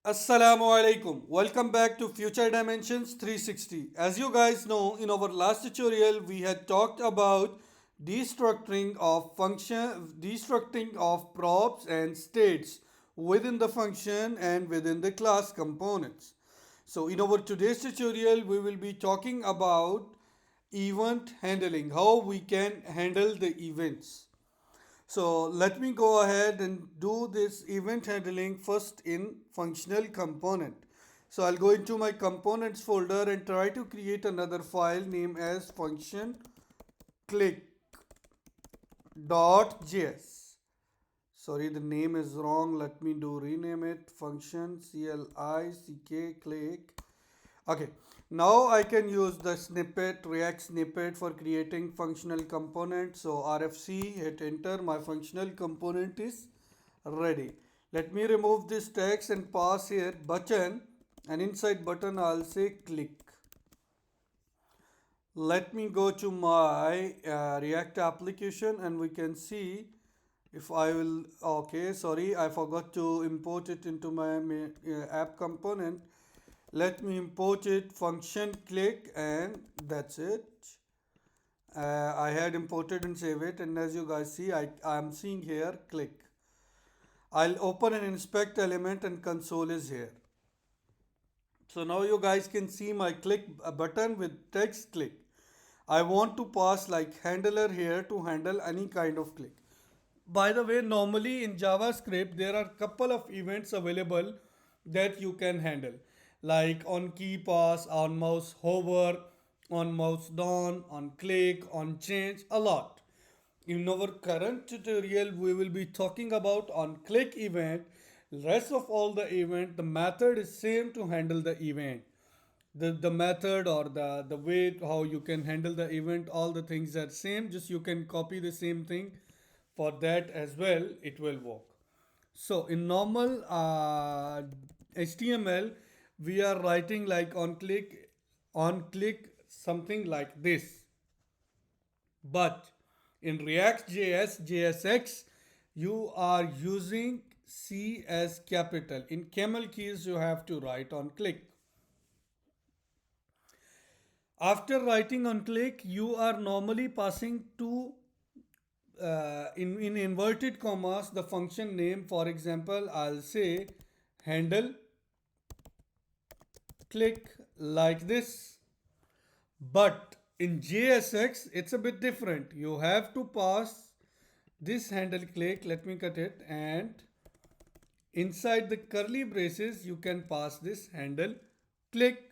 Assalamu alaikum. Welcome back to Future Dimensions 360. As you guys know, in our last tutorial, we had talked about destructuring of props and states within the function and within the class components. So in our today's tutorial, we will be talking about event handling, how we can handle the events. So let me go ahead and do this event handling first in functional component. So I'll go into my components folder and try to create another file named as function click.js. Sorry, the name is wrong. Let me rename it function click. Okay, now I can use the snippet, React snippet for creating functional component. So RFC, hit enter, my functional component is ready. Let me remove this text and pass here button, and inside button I'll say click. Let me go to my React application and we can see if I will, okay, sorry, I forgot to import it into my app component. Let me import it function click, and that's it. I had imported and save it, and as you guys see, I am seeing here click. I'll open and inspect element and console is here. So now you guys can see my click button with text click. I want to pass like handler here to handle any kind of click. By the way, normally in JavaScript, there are couple of events available that you can handle, like on key pass, on mouse hover, on mouse down, on click, on change, a lot. In our current tutorial, we will be talking about on click event. Rest of all the event, the method is same to handle the event. The method or the way how you can handle the event, all the things are same, just you can copy the same thing for that as well, it will work. So in normal HTML, we are writing like on click something like this. But in React.js, JSX, you are using C as capital. In camel keys, you have to write on click. After writing on click, you are normally passing to in inverted commas the function name. For example, I'll say handle click like this. But in JSX, it's a bit different. You have to pass this handle click. Let me cut it, and inside the curly braces, you can pass this handle click.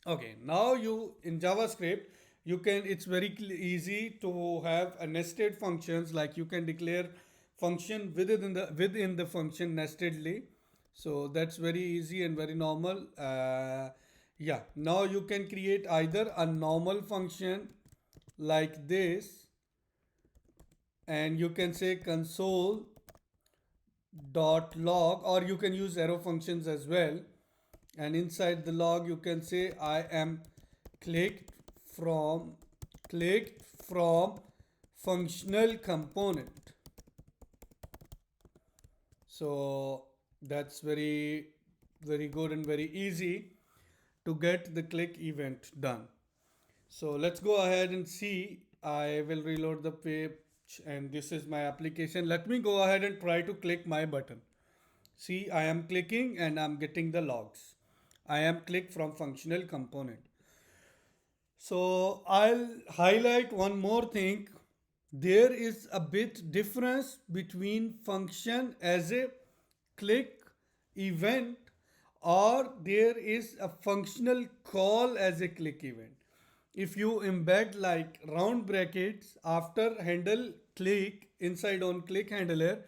Okay, now you in JavaScript, you can, it's very easy to have a nested functions, like you can declare function within the function nestedly. So that's very easy and very normal. Yeah, now you can create either a normal function like this, and you can say console dot log, or you can use arrow functions as well, and inside the log you can say I am clicked from clicked from functional component. So that's very good and very easy to get the click event done. So let's go ahead and see. I will reload the page, and this is my application. Let me go ahead and try to click my button. See, I am clicking and I'm getting the logs. I am click from functional component. So I'll highlight one more thing. There is a bit difference between function as a click event, or there is a functional call as a click event. If you embed like round brackets after handle click inside on click handler,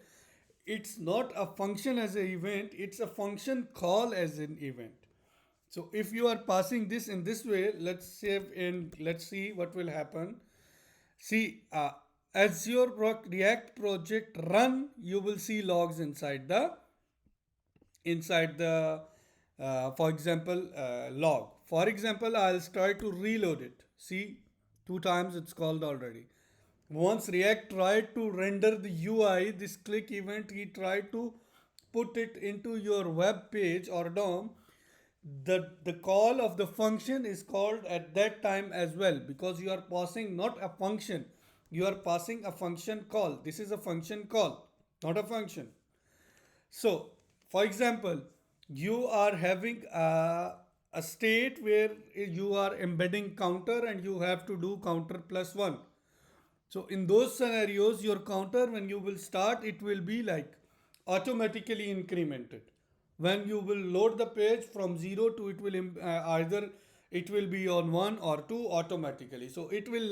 it's not a function as an event, it's a function call as an event. So if you are passing this in this way, let's save and let's see what will happen. See, as your React project run, you will see logs inside the for example log. For example, I'll try to reload it. See, 2 times it's called already. Once React tried to render the UI, this click event, he tried to put it into your web page or DOM, the call of the function is called at that time as well, because you are passing not a function, you are passing a function call. This is a function call, not a function. So, for example, you are having a state where you are embedding counter and you have to do counter plus 1. So, in those scenarios, your counter, when you will start, it will be like automatically incremented. When you will load the page from 0 to, it will either it will be on 1 or 2 automatically. So, it will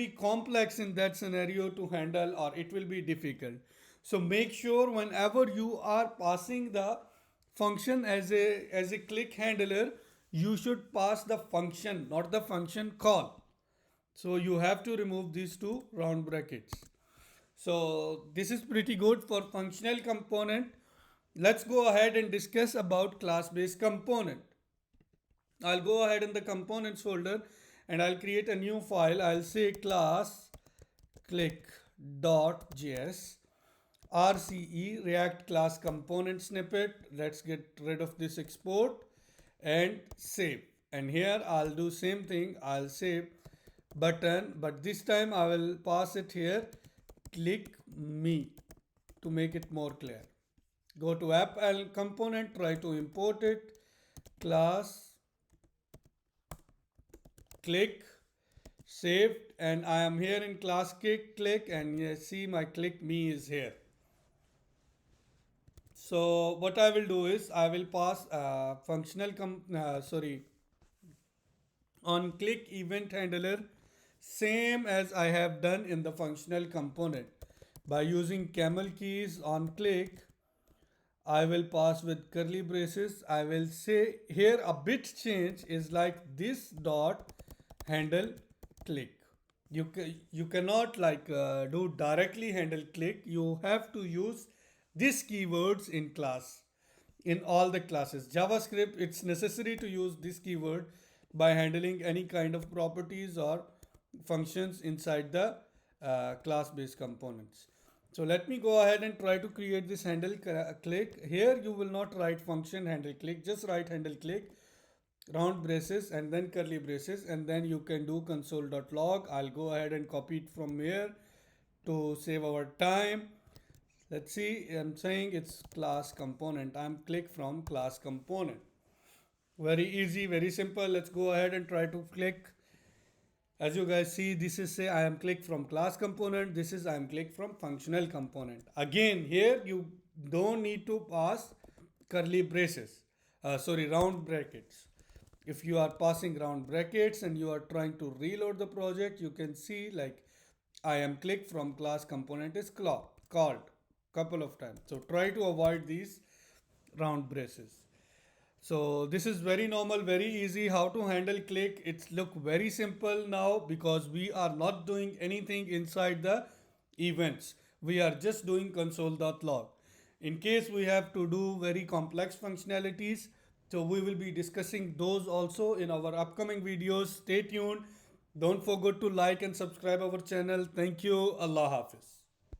be complex in that scenario to handle, or it will be difficult. So make sure whenever you are passing the function as a click handler, you should pass the function, not the function call. So you have to remove these two round brackets. So this is pretty good for functional component. Let's go ahead and discuss about class based component. I'll go ahead in the components folder and I'll create a new file. I'll say class click.js RCE React class component snippet. Let's get rid of this export and save. And here I'll do same thing. I'll save button, but this time I will pass it here click me to make it more clear. Go to app and component, try to import it, class click, saved, and I am here in class click, and you see my click me is here. So what I will do is I will pass on click event handler, same as I have done in the functional component. By using camel keys on click, I will pass with curly braces. I will say here a bit change is like this dot handle click. You cannot do directly handle click. You have to use these keywords in class, in all the classes. JavaScript, it's necessary to use this keyword by handling any kind of properties or functions inside the class based components. So let me go ahead and try to create this handle click. Here you will not write function handle click, just write handle click, round braces and then curly braces, and then you can do console.log. I'll go ahead and copy it from here to save our time. Let's see, I'm saying it's class component. I'm click from class component. Very easy, very simple. Let's go ahead and try to click. As you guys see, this is say I am click from class component. This is I am click from functional component. Again, here you don't need to pass curly braces. Round brackets. If you are passing round brackets and you are trying to reload the project, you can see like I am click from class component is called couple of times. So try to avoid these round braces. So this is very normal, very easy how to handle click. It's look very simple now because we are not doing anything inside the events. We are just doing console.log. In case we have to do very complex functionalities, so we will be discussing those also in our upcoming videos. Stay tuned. Don't forget to like and subscribe our channel. Thank you. Allah Hafiz.